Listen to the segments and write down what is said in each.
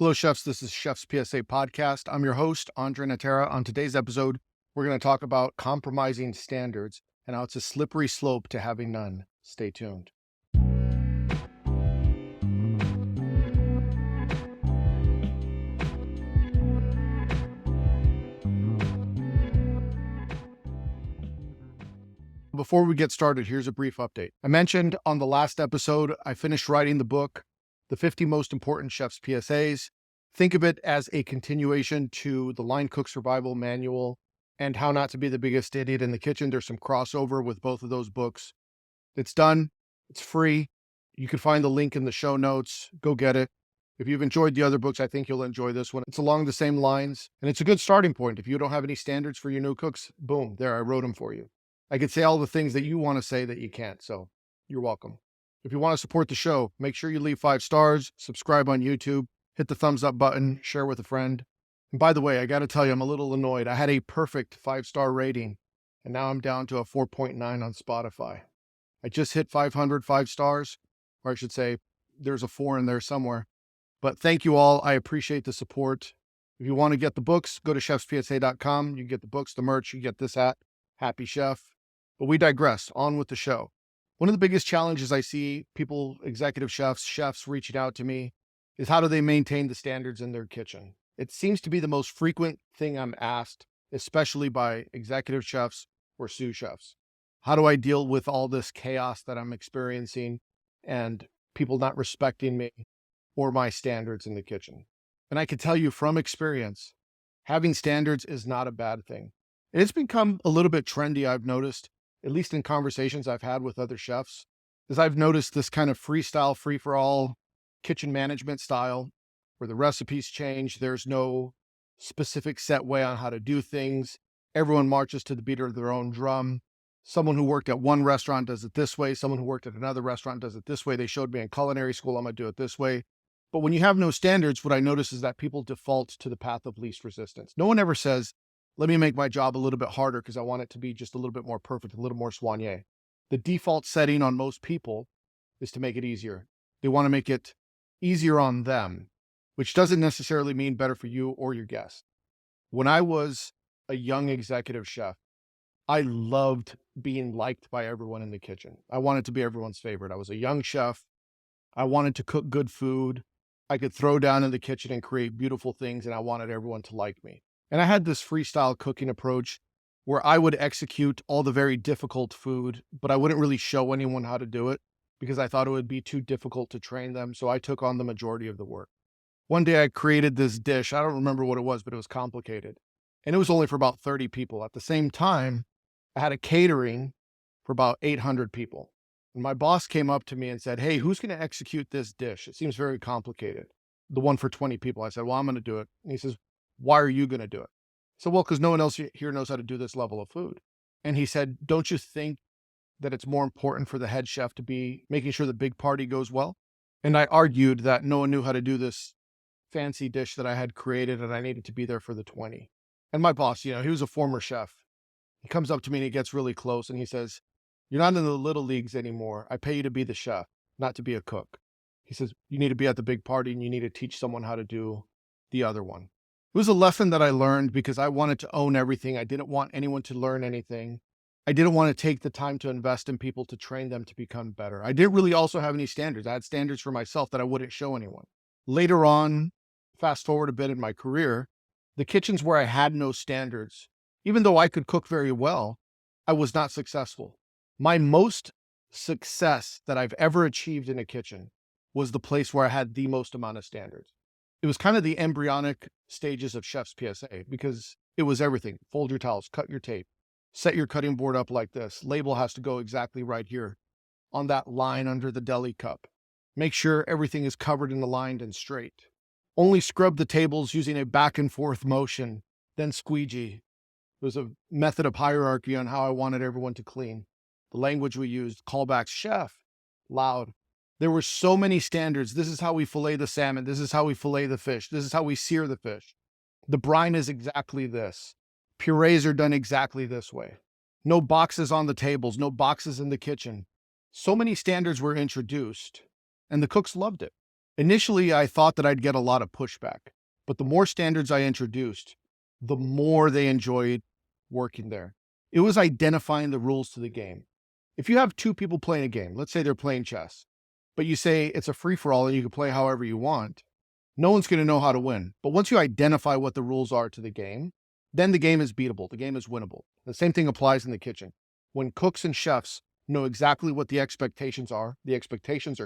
Hello, chefs. This is Chef's PSA Podcast. I'm your host, André Natera. On today's episode, we're going to talk about compromising standards and how it's a slippery slope to having none. Stay tuned. Before we get started, here's a brief update. I mentioned on the last episode, I finished writing the book, The 50 Most Important Chef's PSAs. Think of it as a continuation to the Line Cook Survival Manual and How Not to Be the Biggest Idiot in the Kitchen. There's some crossover with both of those books. It's done. It's free. You can find the link in the show notes. Go get it. If you've enjoyed the other books, I think you'll enjoy this one. It's along the same lines, and it's a good starting point. If you don't have any standards for your new cooks, boom, there, I wrote them for you. I could say all the things that you want to say that you can't, so you're welcome. If you want to support the show, make sure you leave 5 stars, subscribe on YouTube, hit the thumbs up button, share with a friend. And by the way, I got to tell you, I'm a little annoyed. I had a perfect 5-star rating, and now I'm down to a 4.9 on Spotify. I just hit 500 5 stars, or I should say there's a 4 in there somewhere. But thank you all. I appreciate the support. If you want to get the books, go to chefspsa.com. You can get the books, the merch, you get this hat, Happy Chef. But we digress. On with the show. One of the biggest challenges I see people, executive chefs reaching out to me is how do they maintain the standards in their kitchen? It seems to be the most frequent thing I'm asked, especially by executive chefs or sous chefs. How do I deal with all this chaos that I'm experiencing and people not respecting me or my standards in the kitchen? And I can tell you from experience, having standards is not a bad thing. And it's become a little bit trendy, I've noticed, at least in conversations I've had with other chefs, is I've noticed this kind of freestyle, free-for-all kitchen management style where the recipes change. There's no specific set way on how to do things. Everyone marches to the beat of their own drum. Someone who worked at one restaurant does it this way. Someone who worked at another restaurant does it this way. They showed me in culinary school, I'm going to do it this way. But when you have no standards, what I notice is that people default to the path of least resistance. No one ever says, let me make my job a little bit harder because I want it to be just a little bit more perfect, a little more soigné. The default setting on most people is to make it easier. They want to make it easier on them, which doesn't necessarily mean better for you or your guest. When I was a young executive chef, I loved being liked by everyone in the kitchen. I wanted to be everyone's favorite. I was a young chef. I wanted to cook good food. I could throw down in the kitchen and create beautiful things, and I wanted everyone to like me. And I had this freestyle cooking approach where I would execute all the very difficult food, but I wouldn't really show anyone how to do it because I thought it would be too difficult to train them. So I took on the majority of the work. One day I created this dish. I don't remember what it was, but it was complicated. And it was only for about 30 people. At the same time, I had a catering for about 800 people. And my boss came up to me and said, hey, who's going to execute this dish? It seems very complicated. The one for 20 people. I said, well, I'm going to do it. And he says, why are you going to do it? So, well, because no one else here knows how to do this level of food. And he said, don't you think that it's more important for the head chef to be making sure the big party goes well? And I argued that no one knew how to do this fancy dish that I had created and I needed to be there for the 20. And my boss, he was a former chef. He comes up to me and he gets really close and he says, you're not in the little leagues anymore. I pay you to be the chef, not to be a cook. He says, you need to be at the big party and you need to teach someone how to do the other one. It was a lesson that I learned because I wanted to own everything. I didn't want anyone to learn anything. I didn't want to take the time to invest in people to train them to become better. I didn't really also have any standards. I had standards for myself that I wouldn't show anyone. Later on, fast forward a bit in my career, the kitchens where I had no standards, even though I could cook very well, I was not successful. My most success that I've ever achieved in a kitchen was the place where I had the most amount of standards. It was kind of the embryonic stages of Chef's PSA because it was everything. Fold your towels, cut your tape, set your cutting board up like this. Label has to go exactly right here on that line under the deli cup. Make sure everything is covered and aligned and straight. Only scrub the tables using a back and forth motion, then squeegee. There was a method of hierarchy on how I wanted everyone to clean. The language we used, callbacks, chef, loud. There were so many standards. This is how we fillet the salmon. This is how we fillet the fish. This is how we sear the fish. The brine is exactly this. Purees are done exactly this way. No boxes on the tables, no boxes in the kitchen. So many standards were introduced, and the cooks loved it. Initially, I thought that I'd get a lot of pushback, but the more standards I introduced, the more they enjoyed working there. It was identifying the rules to the game. If you have two people playing a game, let's say they're playing chess, but you say it's a free-for-all and you can play however you want, no one's going to know how to win. But once you identify what the rules are to the game, then the game is beatable. The game is winnable. The same thing applies in the kitchen. When cooks and chefs know exactly what the expectations are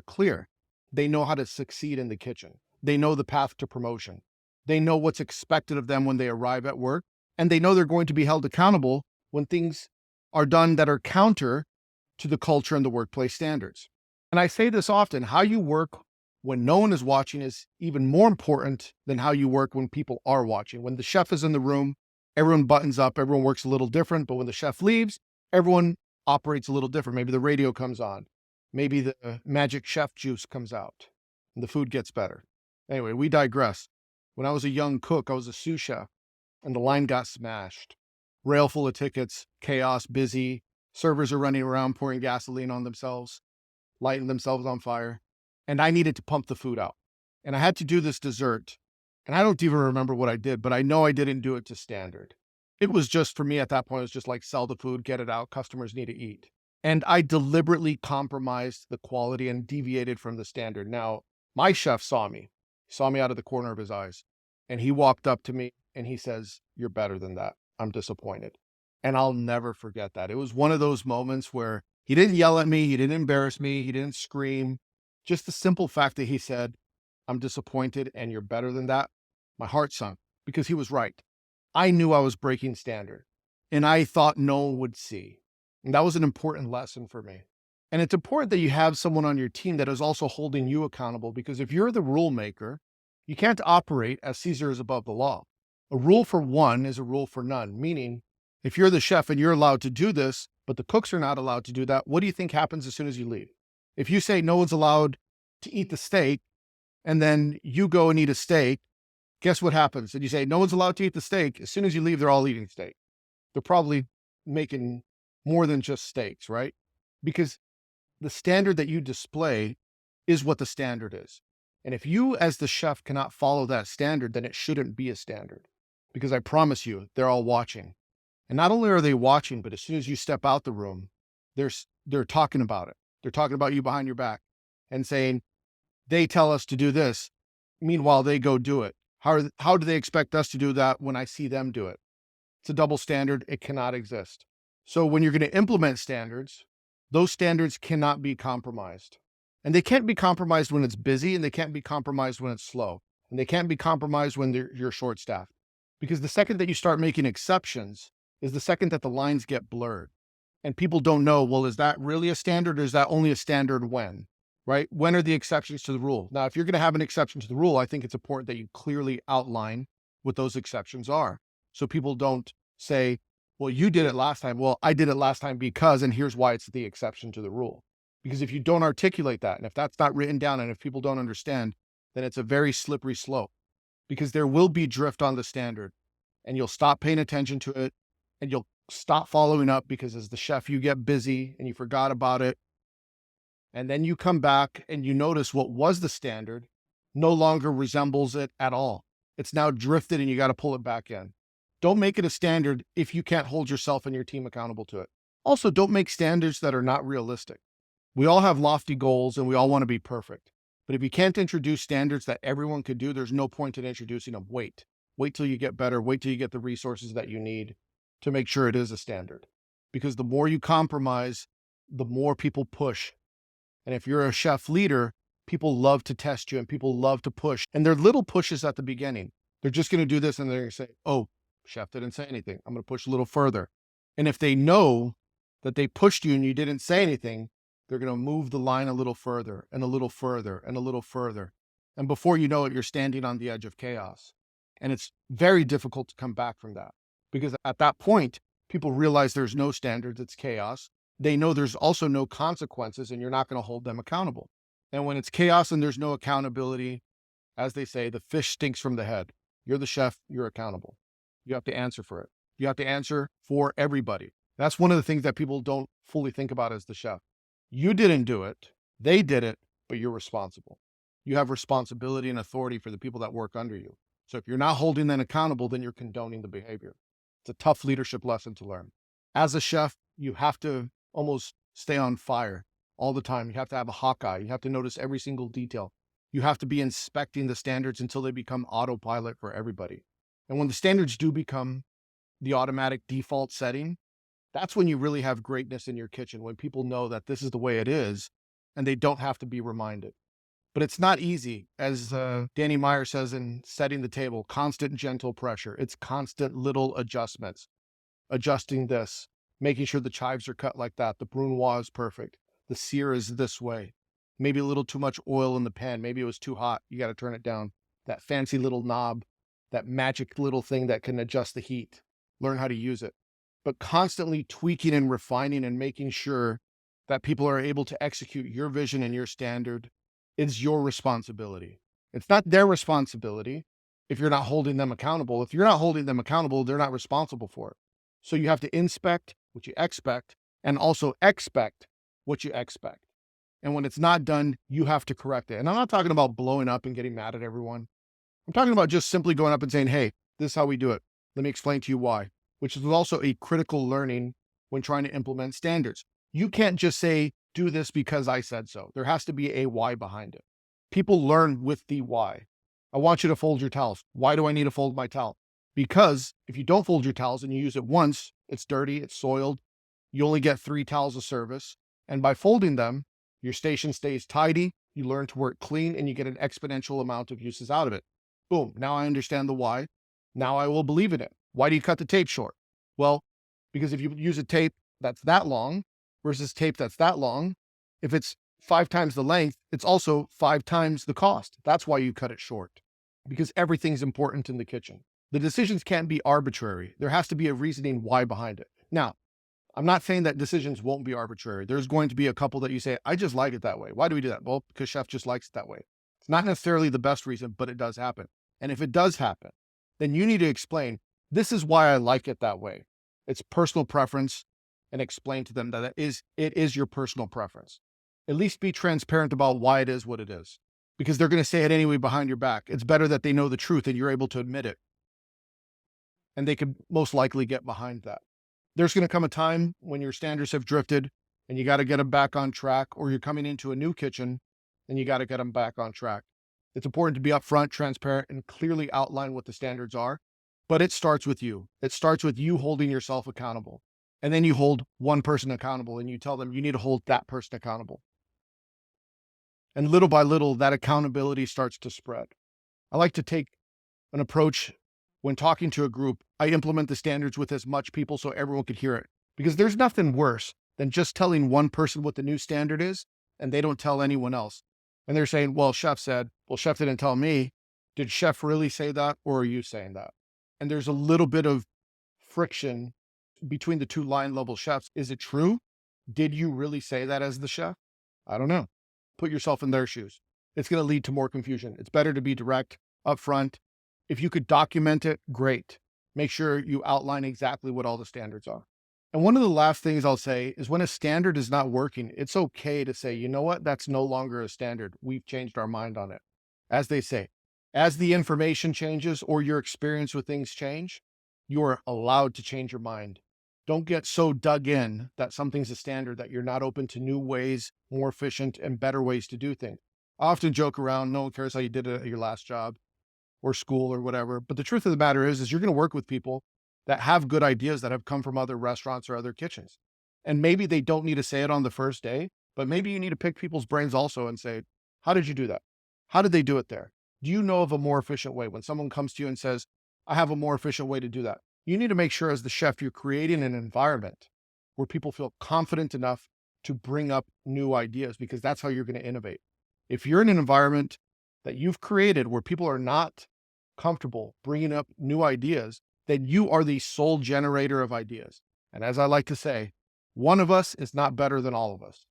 clear. They know how to succeed in the kitchen. They know the path to promotion. They know what's expected of them when they arrive at work, and they know they're going to be held accountable when things are done that are counter to the culture and the workplace standards. And I say this often, how you work when no one is watching is even more important than how you work when people are watching. When the chef is in the room, everyone buttons up, everyone works a little different, but when the chef leaves, everyone operates a little different. Maybe the radio comes on. Maybe the magic chef juice comes out and the food gets better. Anyway, we digress. When I was a young cook, I was a sous chef and the line got smashed. Rail full of tickets, chaos, busy. Servers are running around pouring gasoline on themselves, lighting themselves on fire. And I needed to pump the food out. And I had to do this dessert. And I don't even remember what I did, but I know I didn't do it to standard. It was just, for me at that point, it was just like sell the food, get it out, customers need to eat. And I deliberately compromised the quality and deviated from the standard. Now, my chef saw me out of the corner of his eyes. And he walked up to me and he says, "You're better than that. I'm disappointed." And I'll never forget that. It was one of those moments where he didn't yell at me, he didn't embarrass me, he didn't scream. Just the simple fact that he said, "I'm disappointed and you're better than that," my heart sunk because he was right. I knew I was breaking standard and I thought no one would see. And that was an important lesson for me. And it's important that you have someone on your team that is also holding you accountable, because if you're the rule maker, you can't operate as Caesar is above the law. A rule for one is a rule for none, meaning if you're the chef and you're allowed to do this, but the cooks are not allowed to do that, what do you think happens as soon as you leave? If you say no one's allowed to eat the steak and then you go and eat a steak, guess what happens? And you say no one's allowed to eat the steak. As soon as you leave, they're all eating steak. They're probably making more than just steaks, right? Because the standard that you display is what the standard is. And if you as the chef cannot follow that standard, then it shouldn't be a standard. Because I promise you, they're all watching. And not only are they watching, but as soon as you step out the room, they're talking about it. They're talking about you behind your back and saying, they tell us to do this. Meanwhile, they go do it. How do they expect us to do that when I see them do it? It's a double standard. It cannot exist. So when you're going to implement standards, those standards cannot be compromised. And they can't be compromised when it's busy, and they can't be compromised when it's slow. And they can't be compromised when you're short-staffed. Because the second that you start making exceptions is the second that the lines get blurred. And people don't know, well, is that really a standard, or is that only a standard when? Right? When are the exceptions to the rule? Now, if you're going to have an exception to the rule, I think it's important that you clearly outline what those exceptions are. So people don't say, well, you did it last time. Well, I did it last time because, and here's why it's the exception to the rule. Because if you don't articulate that, and if that's not written down, and if people don't understand, then it's a very slippery slope, because there will be drift on the standard and you'll stop paying attention to it and you'll stop following up, because as the chef, you get busy and you forgot about it. And then you come back and you notice what was the standard no longer resembles it at all. It's now drifted and you got to pull it back in. Don't make it a standard if you can't hold yourself and your team accountable to it. Also, don't make standards that are not realistic. We all have lofty goals and we all want to be perfect. But if you can't introduce standards that everyone could do, there's no point in introducing them. Wait till you get better. Wait till you get the resources that you need to make sure it is a standard. Because the more you compromise, the more people push. And if you're a chef leader, people love to test you and people love to push. And they're little pushes at the beginning. They're just going to do this and they're going to say, oh, chef didn't say anything. I'm going to push a little further. And if they know that they pushed you and you didn't say anything, they're going to move the line a little further and a little further and a little further. And before you know it, you're standing on the edge of chaos. And it's very difficult to come back from that, because at that point, people realize there's no standards, it's chaos. They know there's also no consequences and you're not going to hold them accountable. And when it's chaos and there's no accountability, as they say, the fish stinks from the head. You're the chef, you're accountable. You have to answer for it. You have to answer for everybody. That's one of the things that people don't fully think about as the chef. You didn't do it, they did it, but you're responsible. You have responsibility and authority for the people that work under you. So if you're not holding them accountable, then you're condoning the behavior. It's a tough leadership lesson to learn. As a chef, you have to almost stay on fire all the time. You have to have a hawk eye. You have to notice every single detail. You have to be inspecting the standards until they become autopilot for everybody. And when the standards do become the automatic default setting, that's when you really have greatness in your kitchen, when people know that this is the way it is and they don't have to be reminded. But it's not easy. As Danny Meyer says in Setting the Table, constant gentle pressure. It's constant little adjustments. Adjusting this, making sure the chives are cut like that, the brunoise is perfect, the sear is this way. Maybe a little too much oil in the pan. Maybe it was too hot. You got to turn it down. That fancy little knob, that magic little thing that can adjust the heat. Learn how to use it. But constantly tweaking and refining and making sure that people are able to execute your vision and your standard is your responsibility. It's not their responsibility if you're not holding them accountable. If you're not holding them accountable, they're not responsible for it. So you have to inspect what you expect and also expect what you expect. And when it's not done, you have to correct it. And I'm not talking about blowing up and getting mad at everyone. I'm talking about just simply going up and saying, hey, this is how we do it. Let me explain to you why, which is also a critical learning when trying to implement standards. You can't just say, do this because I said so. There has to be a why behind it. People learn with the why. I want you to fold your towels. Why do I need to fold my towel? Because if you don't fold your towels and you use it once, it's dirty, it's soiled. You only get 3 towels of service. And by folding them, your station stays tidy, you learn to work clean, and you get an exponential amount of uses out of it. Boom, now I understand the why. Now I will believe in it. Why do you cut the tape short? Well, because if you use a tape that's that long versus tape that's that long, if it's 5 times the length, it's also 5 times the cost. That's why you cut it short, because everything's important in the kitchen. The decisions can't be arbitrary. There has to be a reasoning why behind it. Now, I'm not saying that decisions won't be arbitrary. There's going to be a couple that you say, I just like it that way. Why do we do that? Well, because chef just likes it that way. It's not necessarily the best reason, but it does happen. And if it does happen, then you need to explain, this is why I like it that way. It's personal preference, and explain to them that it is your personal preference. At least be transparent about why it is what it is, because they're going to say it anyway behind your back. It's better that they know the truth and you're able to admit it. And they could most likely get behind that. There's going to come a time when your standards have drifted and you got to get them back on track, or you're coming into a new kitchen and you got to get them back on track. It's important to be upfront, transparent, and clearly outline what the standards are, but it starts with you. It starts with you holding yourself accountable. And then you hold one person accountable and you tell them you need to hold that person accountable. And little by little, that accountability starts to spread. I like to take an approach when talking to a group. I implement the standards with as much people so everyone could hear it, because there's nothing worse than just telling one person what the new standard is and they don't tell anyone else. And they're saying, well, chef said, well, chef didn't tell me. Did chef really say that, or are you saying that? And there's a little bit of friction between the two line level chefs. Is it true? Did you really say that as the chef? I don't know. Put yourself in their shoes. It's going to lead to more confusion. It's better to be direct, upfront. If you could document it, great. Make sure you outline exactly what all the standards are. And one of the last things I'll say is when a standard is not working, it's okay to say, you know what? That's no longer a standard. We've changed our mind on it. As they say, as the information changes or your experience with things change, you are allowed to change your mind. Don't get so dug in that something's a standard that you're not open to new ways, more efficient and better ways to do things. I often joke around, no one cares how you did it at your last job or school or whatever. But the truth of the matter is you're going to work with people that have good ideas that have come from other restaurants or other kitchens. And maybe they don't need to say it on the first day, but maybe you need to pick people's brains also and say, how did you do that? How did they do it there? Do you know of a more efficient way? When someone comes to you and says, I have a more efficient way to do that, you need to make sure as the chef, you're creating an environment where people feel confident enough to bring up new ideas, because that's how you're going to innovate. If you're in an environment that you've created where people are not comfortable bringing up new ideas, then you are the sole generator of ideas. And as I like to say, one of us is not better than all of us.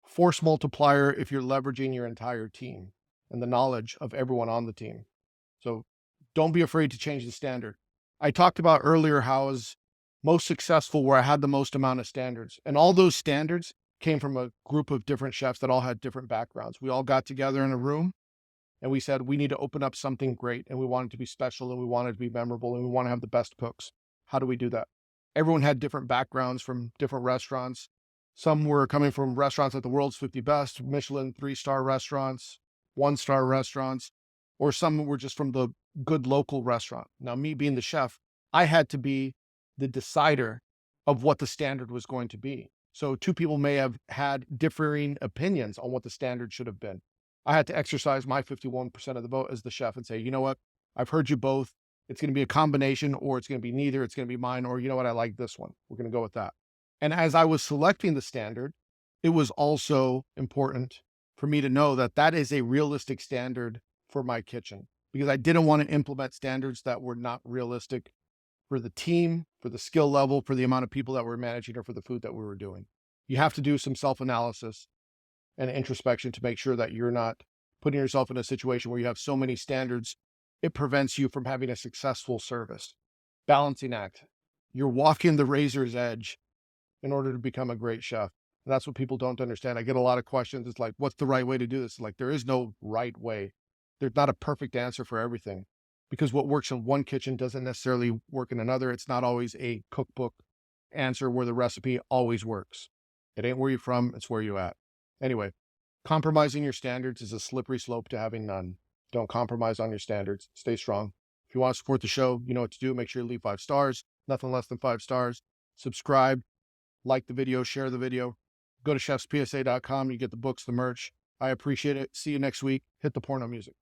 Force multiplier if you're leveraging your entire team and the knowledge of everyone on the team. So don't be afraid to change the standard. I talked about earlier how I was most successful where I had the most amount of standards. And all those standards came from a group of different chefs that all had different backgrounds. We all got together in a room And we said, we need to open up something great, and we want it to be special, and we want it to be memorable, and we want to have the best cooks. How do we do that? Everyone had different backgrounds from different restaurants. Some were coming from restaurants at the world's 50 best, Michelin 3-star restaurants, 1-star restaurants, or some were just from the good local restaurant. Now, me being the chef, I had to be the decider of what the standard was going to be. So two people may have had differing opinions on what the standard should have been. I had to exercise my 51% of the vote as the chef and say, you know what? I've heard you both. It's going to be a combination, or it's going to be neither. It's going to be mine, or you know what? I like this one. We're going to go with that. And as I was selecting the standard, it was also important for me to know that that is a realistic standard for my kitchen, because I didn't want to implement standards that were not realistic for the team, for the skill level, for the amount of people that we're managing, or for the food that we were doing. You have to do some self-analysis and introspection to make sure that you're not putting yourself in a situation where you have so many standards, it prevents you from having a successful service. Balancing act. You're walking the razor's edge in order to become a great chef. And that's what people don't understand. I get a lot of questions. It's like, what's the right way to do this? Like, there is no right way. There's not a perfect answer for everything, because what works in one kitchen doesn't necessarily work in another. It's not always a cookbook answer where the recipe always works. It ain't where you're from, it's where you're at. Anyway, compromising your standards is a slippery slope to having none. Don't compromise on your standards. Stay strong. If you want to support the show, you know what to do. Make sure you leave 5 stars, nothing less than 5 stars. Subscribe, like the video, share the video. Go to chefspsa.com. You get the books, the merch. I appreciate it. See you next week. Hit the porno music.